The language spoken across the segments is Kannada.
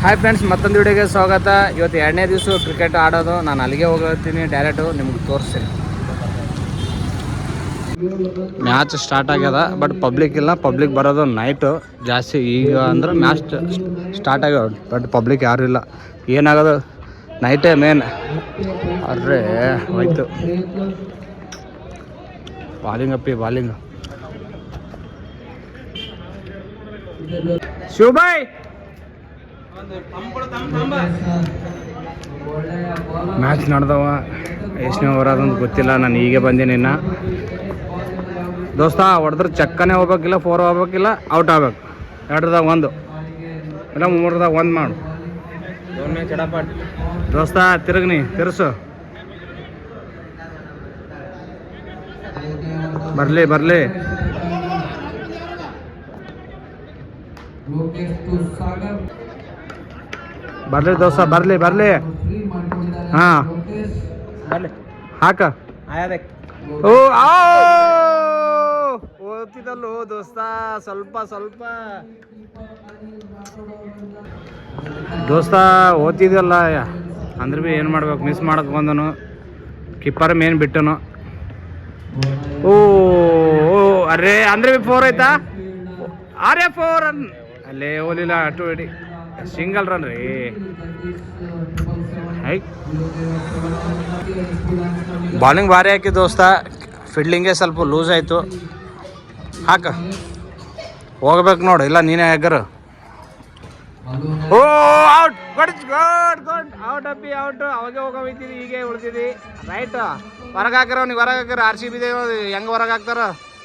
ಹಾಯ್ ಫ್ರೆಂಡ್ಸ್, ಮತ್ತೊಂದು ವಿಡಿಯೋಗೆ ಸ್ವಾಗತ. ಇವತ್ತು 2ನೇ ದಿವಸ ಕ್ರಿಕೆಟ್ ಆಡೋದು. ನಾನು ಅಲ್ಲಿಗೆ ಹೋಗ್ತೀನಿ, ಡೈರೆಕ್ಟು ನಿಮ್ಗೆ ತೋರಿಸ್ತೀನಿ. ಮ್ಯಾಚ್ ಸ್ಟಾರ್ಟ್ ಆಗ್ಯದ, ಬಟ್ ಪಬ್ಲಿಕ್ ಇಲ್ಲ. ಪಬ್ಲಿಕ್ ಬರೋದು ನೈಟು ಜಾಸ್ತಿ. ಈಗ ಅಂದ್ರೆ ಮ್ಯಾಚ್ ಸ್ಟಾರ್ಟ್ ಆಗ್ಯಾವ, ಬಟ್ ಪಬ್ಲಿಕ್ ಯಾರು ಇಲ್ಲ. ಏನಾಗೋದು ನೈಟೇ ಮೇನ್. ಅರ್ರೇ ಹೋಯ್ತು. ಬಾಲಿಂಗ್ ಶಿವಭಾಯ್ ಮ್ಯಾಚ್ ನಡೆದವ. ಎಷ್ಟನೇ ಓವರ್ ಅದಂತ ಗೊತ್ತಿಲ್ಲ, ನಾನು ಹೀಗೆ ಬಂದೀನಿ. ಇನ್ನು ದೋಸ್ತ ಹೊಡೆದ್ರೆ ಚಕ್ಕನೆ ಹೋಗ್ಬೇಕಿಲ್ಲ, 4 ಹೋಗ್ಬೇಕಿಲ್ಲ, ಔಟ್ ಆಗ್ಬೇಕು. 2ದಾಗ 1 ಇಲ್ಲ 3ದಾಗ 1 ಮಾಡು ದೋಸ್ತ. ತಿರುಗ್ನಿ, ತಿರ್ಸು. ಬರ್ಲಿ ದೋಸ್ತ, ಬರ್ಲಿ. ಹಾ ಹಾಕ. ಓದ್ತಿದ್ದಲ್ಲೋ ದೋಸ್ತ, ಸ್ವಲ್ಪ ದೋಸ್ತ ಓದ್ತಿದ್ದಲ್ಲ. ಅಂದ್ರೆ ಭೀ ಏನು ಮಾಡ್ಬೇಕು, ಮಿಸ್ ಮಾಡಕ್ ಬಂದನು. ಕೀಪರ್ ಮೇನ್ ಬಿಟ್ಟನು. ಓ ಅರೇ, ಅಂದ್ರೆ ಭೀ 4 ಆಯ್ತಾ? 4 ರನ್ ಅಲ್ಲೇ ಓಲಿಲ್ಲ. 2 ಹಿಡಿ, ಸಿಂಗಲ್ ರನ್ ರೀ. ಬಾಲಿಂಗ್ ಭಾರಿ ಹಾಕಿ ದೋಸ್ತ. ಫೀಲ್ಡಿಂಗೇ ಸ್ವಲ್ಪ ಲೂಸ್ ಆಯಿತು. ಹಾಕ, ಹೋಗ್ಬೇಕು ನೋಡು, ಇಲ್ಲ ನೀನೇ ಹೆಗರು. ಓ ಔಟ್, ಗುಡ್ ಔಟ್ ಔಟ್. ಅವಾಗೆ ಹೋಗಿದ್ದೀವಿ, ಹೀಗೆ ಉಳ್ತಿದ್ದಿ. ರೈಟ್, ಹೊರಗೆ ಹಾಕಿರ ಅವ್ನಿಗೆ, ಹೊರಗೆ ಹಾಕಿರ. RCB ಹೆಂಗೆ ಹೊರಗೆ ಹಾಕ್ತಾರ?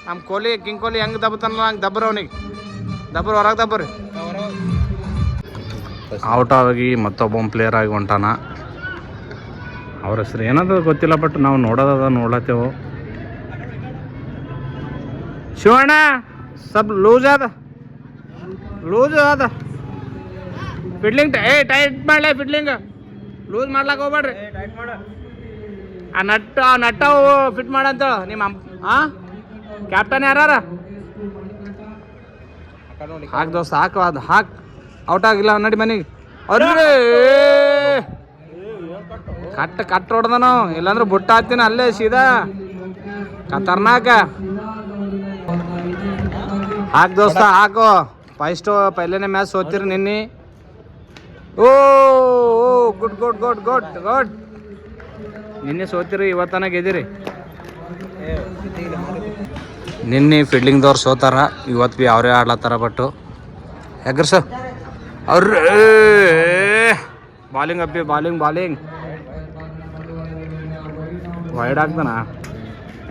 ನಮ್ಮ ಕಿಂಗ್ ಕೊಹ್ಲಿ ಹೆಂಗೆ ದಬ್ಬತಾನಲ್ಲ ಹಂಗೆ ದಬ್ಬರು. ಅವನಿಗೆ ಹೊರಗೆ ದಬ್ಬರಿ. ಔಟ್ ಆಗಿ ಮತ್ತೊಬ್ಬ ಪ್ಲೇಯರ್ ಆಗಿ ಹೊಂಟಾನ. ಅವ್ರ ಹೆಸರು ಏನದು ಗೊತ್ತಿಲ್ಲ, ಬಟ್ ನಾವು ನೋಡ್ಲತ್ತೇವು. ಶಿವಣ್ಣ ಸ್ವಲ್ಪ ಲೂಸ್ ಅದ ಫಿಡ್ಲಿಂಗ್. ಟೈಟ್ ಮಾಡಲೇ ಫಿಡ್ಲಿಂಗ್. ಲೂಸ್ ಮಾಡ್ಲಾಕ ಹೋಗ್ಬೇಡ್ರಿ. ಆ ನಟ್ಟವು ಫಿಟ್ ಮಾಡಂತ ನಿಮ್ಮ ಕ್ಯಾಪ್ಟನ್ ಯಾರ? ಹಾಕ್ ದೋಸ್ತ, ಹಾಕ್. ಔಟ್ ಆಗಿಲ್ಲ, ನಡಿ ಮನೆಗೆ. ಅವ್ರಿ ಕಟ್ ಹೊಡ್ದನು, ಇಲ್ಲಾಂದ್ರೆ ಬುಟ್ಟ ಹಾಕ್ತೀನಿ ಅಲ್ಲೇ ಸೀದಾ. ಖತರ್ನಾಕ. ಹಾಕ್ ದೋಸ್ತ, ಹಾಕು. ಪೈಲೇನೆ ಮ್ಯಾಚ್ ಸೋತಿರಿ ನಿನ್ನೆ. ಓ ಗುಡ್. ನಿನ್ನೆ ಸೋತಿರಿ, ಇವತ್ತನ ಗೆದಿರಿ. ನಿನ್ನೆ ಫೀಲ್ಡಿಂಗ್ದವ್ರು ಸೋತಾರ, ಇವತ್ತು ಭೀ ಅವರೇ ಆಡ್ಲತ್ತಾರ. ಬಟ್ಟು ಹೆಗ್ರಸ ಅವ್ರ ಬಾಲಿಂಗ್ ವೈಡ್ ಆಗ್ತಾನ.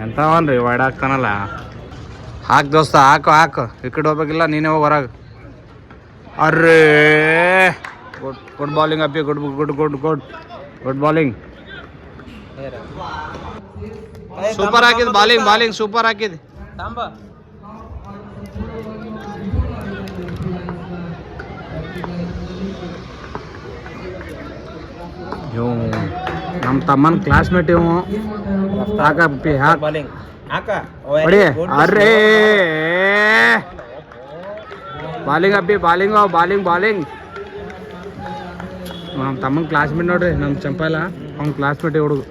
ಎಂಥವನ್ರಿ ವೈಡ್ ಆಗ್ತಾನಲ್ಲ. ಹಾಕ್ ದೋಸ್ತ, ಹಾಕು. ಈ ಕಡೆ ಹೋಗ್ಬೇಕಿಲ್ಲ, ನೀನೇ ಹೋಗಿ ಹೊರಗೆ. ಅರ್ರೇ ಗುಡ್ ಬಾಲಿಂಗ್ ಅಪ್ಪಿ, ಗುಡ್ ಬಾಲಿಂಗ್. ಸೂಪರ್ ಹಾಕಿದ್ ಬಾಲಿಂಗ್ ಸೂಪರ್ ಹಾಕಿದ್. ಇವು ನಮ್ಮ ತಮ್ಮನ ಕ್ಲಾಸ್ಮೇಟ್. ಇವು ಹಾಕಿ ಹೊಡಿ. ಅರ್ರೇ ಬಾಲಿಂಗ್ ಅಪ್ಪಿ, ಬಾಲಿಂಗ್. ನಮ್ಮ ತಮ್ಮನ ಕ್ಲಾಸ್ಮೇಟ್ ನೋಡ್ರಿ, ನಮ್ಮ ಚಂಪಲ್ಲ. ಅವ್ನ ಕ್ಲಾಸ್ಮೇಟ್ ಹುಡುಗ.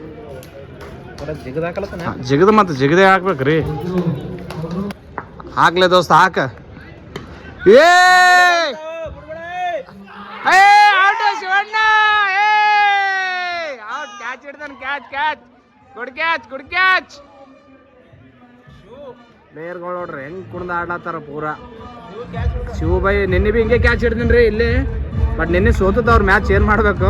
ಜಿಗದೆ ಹಾಕ್ಬೇಕ್ರಿ. ಹಾಕ್ಲೆ ದೋಸ್ತ, ಹಾಕ. ಶಿವಣ್ಣ ಔಟ್. ಕ್ಯಾಚ್ ಹಿಡ್ದಾನ, ಕ್ಯಾಚ್. Good catch. ಪ್ಲೇಯರ್ಗಳು ನೋಡ್ರಿ ಹೆಂಗ್ ಕುಡ್ದು ಆಡ್ಲತ್ತಾರ ಪೂರಾ. ಶಿವಭಾಯ್ ನಿನ್ನೆ ಭೀ ಹಿಂಗೆ ಕ್ಯಾಚ್ ಹಿಡ್ದೀನಿ ಇಲ್ಲಿ, ಬಟ್ ನಿನ್ನೆ ಸೋತದ. ಅವ್ರ ಮ್ಯಾಚ್ ಏನ್ ಮಾಡ್ಬೇಕು?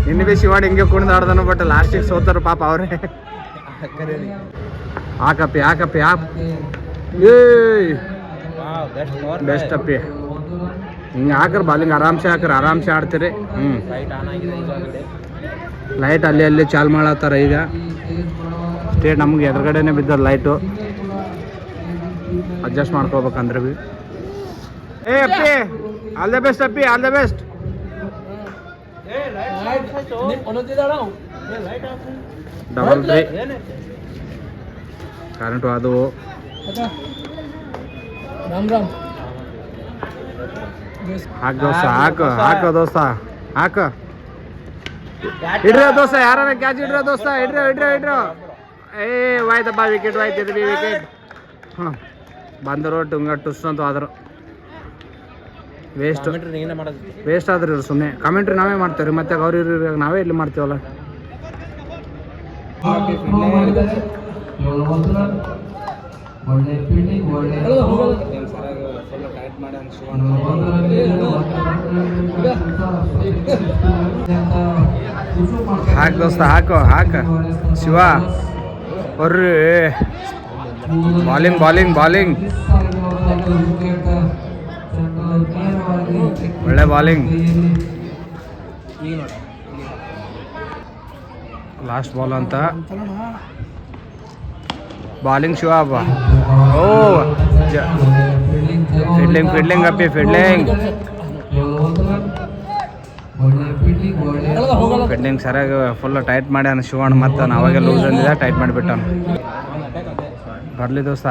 ನಿನ್ನೆ ಭೀ ಶಿವಣ್ಣ ಹಿಂಗೆ ಕುಡ್ದು ಆಡ್ದಾನು, ಬಟ್ ಲಾಸ್ಟಿಗೆ ಸೋತಾರ ಪಾಪ ಅವ್ರೆ. ಹಾಕಪ್ಪಿ. ಬೆಸ್ಟ್ ಅಪ್ಪಿ. ಹಿಂಗೆ ಹಾಕ್ರ ಬಾಲಿಂಗ್ ಆರಾಮ್ಸೆ ಆಡ್ತೀರಿ. ಲೈಟ್ ಅಲ್ಲಿ ಚಾಲು ಮಾಡತ್ತಾರ ಈಗ. ಸ್ಟೇಟ್ ನಮ್ಗೆ ಎದುರುಗಡೆನೆ ಬಿದ್ದದ ಲೈಟು. ಅಡ್ಜಸ್ಟ್ ಮಾಡ್ಕೋಬೇಕಂದ್ರೆ ಭೀ. ಅಪ್ಪಿ, all the best. Double 3 current ಅದು. ಹಾಕು ದೋಸ್ತ ಹಾಕು ದೋಸ್ತ ಹಾಕು ಇಡ್ರ ದೋಸ್ತ ಯಾರ ಕ್ಯಾಚ್ ಇಡ್ರ ದೋಸ್ತ ಇಡ್ರ ಏ ವಾಯ್ತಪ್ಪ ವಿಕೆಟ್ ವಾಯ್ತಿದ್ರಿ ವಿಕೆಟ್ ಹಾಂ ಬಂದರು ಟುಸ್ ಅಂತ ಆದರು ವೇಸ್ಟ್ ಆದ್ರಿ ಇವ್ರು ಸುಮ್ಮನೆ ಕಾಮೆಂಟ್ರಿ ನಾವೇ ಮಾಡ್ತೇವ್ರಿ ಮತ್ತೆ ಅವ್ರು ನಾವೇ ಇಲ್ಲಿ ಮಾಡ್ತೀವಲ್ಲ. ಹಾಕ್ ದೋಸ್ತ ಹಾಕ ಶಿವ ಬರ್ರಿ ಬಾಲಿಂಗ್ ಒಳ್ಳೆ ಬಾಲಿಂಗ್. ಲಾಸ್ಟ್ ಬಾಲ್ ಅಂತ ಬಾಲಿಂಗ್ ಶಿವ ಹಬ್ಬ. ಓ ಫಿಡ್ಲಿಂಗ್ ಅಪ್ಪಿ ಫಿಡ್ಲಿಂಗ್ ಸರಿಯಾಗಿ ಫುಲ್ ಟೈಟ್ ಮಾಡ್ಯಾನ ಶಿವಣ್ಣ. ಮತ್ತು ಅವಾಗೆ ಲೂಸ್ ಅಂದಿದೆ ಟೈಟ್ ಮಾಡಿಬಿಟ್ಟಾನ. ಬರಲಿ ದೋಸ್ತ.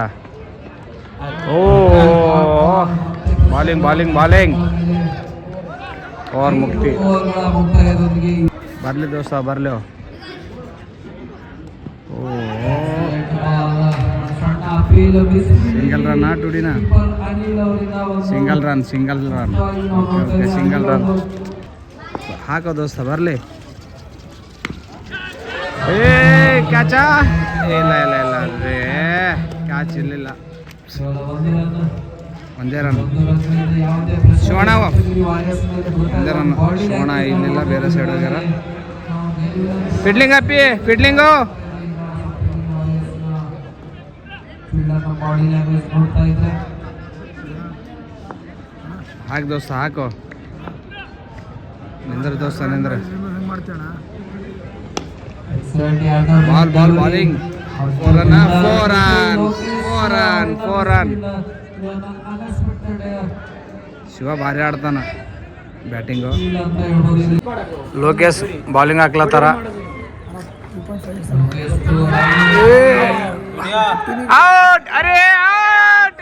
ಓ ಬಾಲಿಂಗ್ ಓವರ್ ಮುಕ್ತಿ. ಬರಲಿ ದೋಸ್ತ ಬರಲಿ. ಓ ಸಿಂಗಲ್ ರನ್ ಟುಡಿನ single run okay single run. ಹಾಕೋ ದೋಸ್ತ ಬರಲಿ. ಏ ಕ್ಯಾಚಾ ಇಲ್ಲ ಅದೇ ಕ್ಯಾಚ್ ಇರಲಿಲ್ಲ. ಒಂದೇ ರನ್ ಶಿವಣ್ಣ ಒಂದೇ ರನ್ ಶಿವಣ್ಣ ಇಲ್ಲಿಲ್ಲ ಬೇರೆ ಸೈಡ್ ಹೋಗ್ಯಾರ. ಫಿಡ್ಲಿಂಗ್ ಅಪ್ಪಿ ಫಿಡ್ಲಿಂಗು ಹಾಕ್ ದೋಸ್ತ ಹಾಕು. ನಿಂದ್ರ ದೋಸ್ತ ನಿಂದ್ರ. Bowling 4 run. ಶಿವ ಭಾರಿ ಆಡ್ತಾನ ಬ್ಯಾಟಿಂಗು. ಲೋಕೇಶ್ ಬಾಲಿಂಗ್ ಹಾಕ್ಲತ್ತಾರ. ಔಟ್ ಅರೆ ಔಟ್.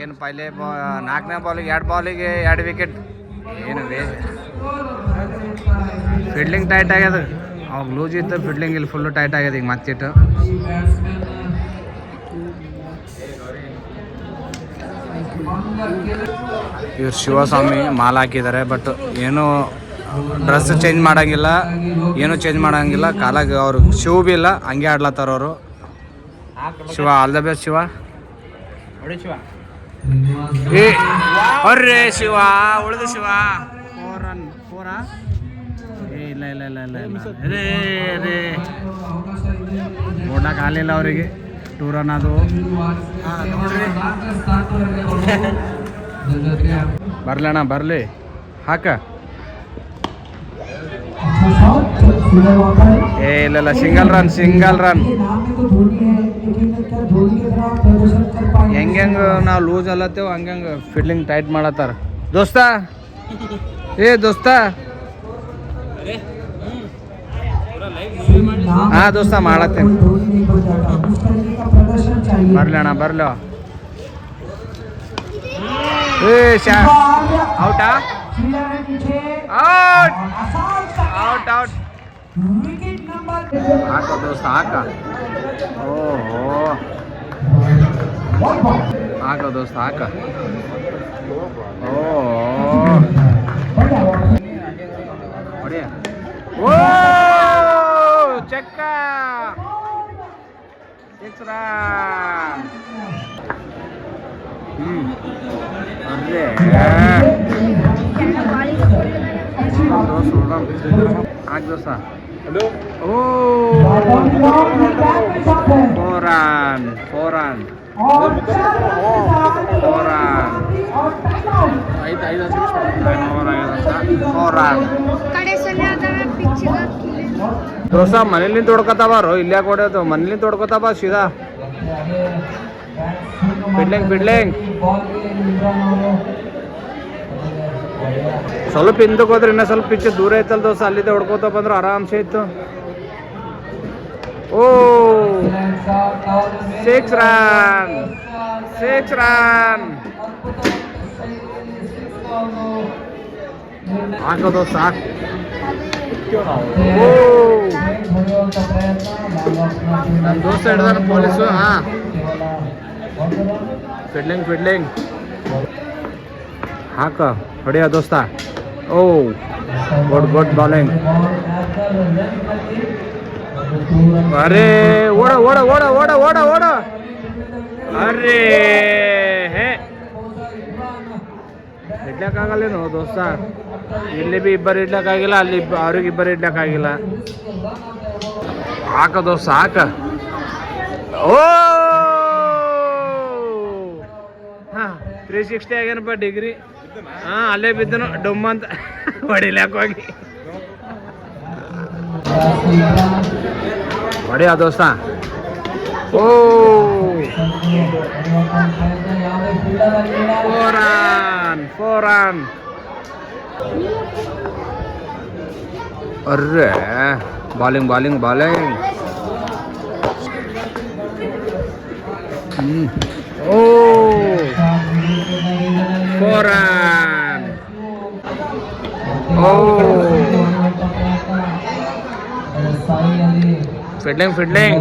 ಏನು ಪೈಲೆ 4ನೇ ಬಾಲಿಗೆ 2 ಬಾಲಿಗೆ 2 ವಿಕೆಟ್. ಏನು ಫೀಲ್ಡಿಂಗ್ ಟೈಟ್ ಆಗ್ಯದ. ಅವಾಗ ಲೂಸ್ ಇತ್ತು ಫೀಲ್ಡಿಂಗ್ ಇಲ್ಲಿ ಫುಲ್ಲು ಟೈಟ್ ಆಗ್ಯದ ಈಗ ಮತ್ತಿಟ್ಟು. ಇವ್ರು ಶಿವಸ್ವಾಮಿ ಮಾಲ್ ಹಾಕಿದ್ದಾರೆ. ಬಟ್ ಏನು ಡ್ರೆಸ್ ಚೇಂಜ್ ಮಾಡೋಂಗಿಲ್ಲ, ಏನು ಚೇಂಜ್ ಮಾಡೋಂಗಿಲ್ಲ. ಕಾಲಾಗ ಅವರು ಶಿವ ಬಿ ಇಲ್ಲ, ಹಂಗೆ ಆಡ್ಲತ್ತಾರ ಅವರು. Shiva all the best Shiva. ಏ ಅವ್ರೇ ಶಿವ ಉಳಿದು ಶಿವ 4 ರನ್ 4 ಏ ಇಲ್ಲ ರೇ ನೋಡಕ್ಕೆ ಆಗಲಿಲ್ಲ ಅವರಿಗೆ. 2 ರನ್ ಅದು. ಬರ್ಲಣ್ಣ ಬರಲಿ ಹಾಕ. ಏ ಇಲ್ಲ ಸಿಂಗಲ್ ರನ್. ಹೆಂಗೆ ನಾವು ಲೂಸ್ ಅಲ್ಲತ್ತೇವ ಹಂಗೆ ಫೀಲ್ಡಿಂಗ್ ಟೈಟ್ ಮಾಡತ್ತಾರ ದೋಸ್ತ. ಹಾ ದೋಸ್ತ ಮಾಡತ್ತೇನೆ. ಬರ್ಲ ಏ ಔಟಾ ಔಟ್ ಹಾಕ ದೋಸ್ತ ಹಾಕ. ಓಹೋ ಹಾಕ ದೋಸ್ತ ಹಾಕ. ಓ ಚೆಕ್ಕ 6 ರನ್. ಅದೇ ಹಾಕ್ ದೋಸ್ತ. ಓ 4 ರನ್ 4 ರನ್. ದೋಸ್ತ ಮನೇಲಿ ತೊಡ್ಕೊತಾವಾರು ಇಲ್ಲೇ ಕೊಡೋದು. ಮನೇಲಿ ತೊಡ್ಕೊತಾವ ಸೀದಾ ಫಿಡ್ಲಿಂಗ್ ಸ್ವಲ್ಪ ಹಿಂದಕ್ಕೆ ಹೋದ್ರೆ ಇನ್ನೂ ಸ್ವಲ್ಪ ಪಿಚ್ ದೂರ ಐತಲ್ಲ ದೋಸ್ತ. ಅಲ್ಲಿದ್ದೆ ಹೊಡ್ಕೋತ ಬಂದ್ರೆ ಆರಾಮ್ಸೆ ಇತ್ತು. ಓ 6 ರನ್ 6 ರನ್. ಹಾಕೋದು ಸಾಕು. ನನ್ನ ದೋಸ್ತ ಹಿಡ್ದಾನ ಪೊಲೀಸು. ಹಾಂ, ಫಿಡ್ಲಿಂಗ್ ಹಾಕ, ಹೊಡಿಯ ದೋಸ್ತ. ಓ, ಗುಡ್ ಬಾಲಿಂಗ್. ಅರೇ ಓಡ. ಅರೇ ಹೇ, ಇಡ್ಲಕ್ಕಾಗಲ್ಲೇನು ದೋಸ್ತ? ಇಲ್ಲಿ ಬಿ ಇಬ್ಬರು ಇಡ್ಲಕ್ಕಾಗಿಲ್ಲ, ಅಲ್ಲಿ ಅವ್ರಿಗಿಬ್ಬರು ಇಡ್ಲಕ್ಕಾಗಿಲ್ಲ. ಹಾಕ ದೋಸ್ತ ಹಾಕ. ಓ ಹಾಂ, 360 ಆಗ್ಯಾನಪ್ಪ ಡಿಗ್ರಿ. ಹಾಂ, ಅಲ್ಲೇ ಬಿದ್ದನು ಡೊಮ್ಮ ಅಂತ ಹೊಡಿಲಾಕ ಹೋಗಿ. ಹೊಡಿಯ ದೋಸ್ತ. ಓ 4 ರನ್. ಅರ್ರೆ ಬಾಲಿಂಗ್. ಓ 4 ರನ್. ಓ ಫಿಡ್ಲಿಂಗ್.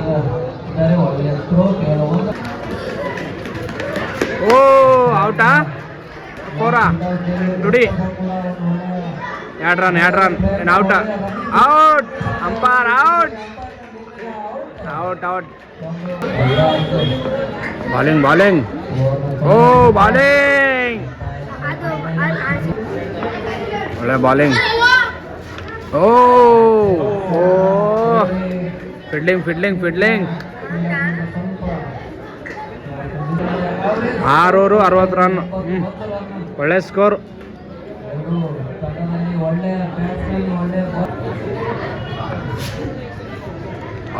ಓ ಔಟಾ? 4 ಟುಡಿ. 2 ರನ್. ಏನು ಔಟ? ಔಟ್. Umpire out. ಬಾಲಿಂಗ್. ಓ ಬಾಲಿಂಗ್. ಒಳ್ಳೆ ಬಾಲಿಂಗ್. ಓ ಫಿಡ್ಲಿಂಗ್. 6 over 60 run. ಒಳ್ಳೆ ಸ್ಕೋರ್.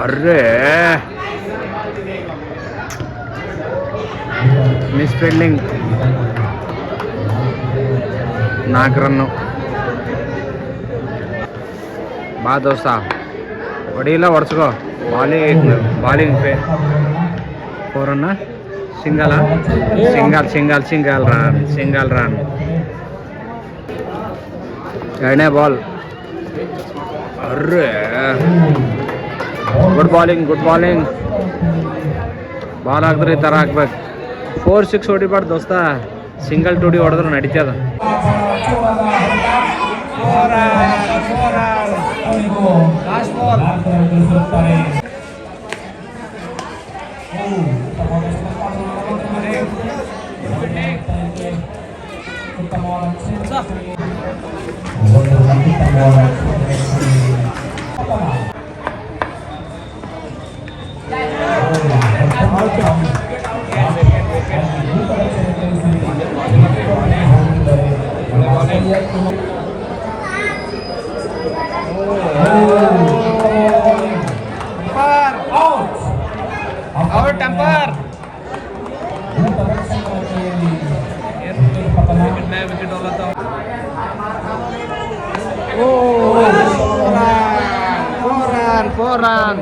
ಅರ್ರೇ ಮಿಸ್ ಫೀಲ್ಡಿಂಗ್. 4 ರನ್ನು. ಬಾ ದೋಸ್ತ, ಹೊಡಿಲ್ಲ, ಹೊಡ್ಸ್ಕೋ. ಬಾಲಿಂಗ್ 4 ರನ್ನ. Single run. 2ನೇ ಬಾಲ್. ಅರ್ರೇ ಗುಡ್ ಬಾಲಿಂಗ್. ಬಾಲ್ ಹಾಕಿದ್ರೆ ಈ ಥರ ಹಾಕ್ಬೇಕು. 4-6 ಹೊಡಿಬಾರ್ದು ದೋಸ್ತ. ಸಿಂಗಲ್ ಟುಡಿ ಹೊಡೆದ್ರೆ ನಡೀತದ. 4 run. Last ball. Out umpire. Four run.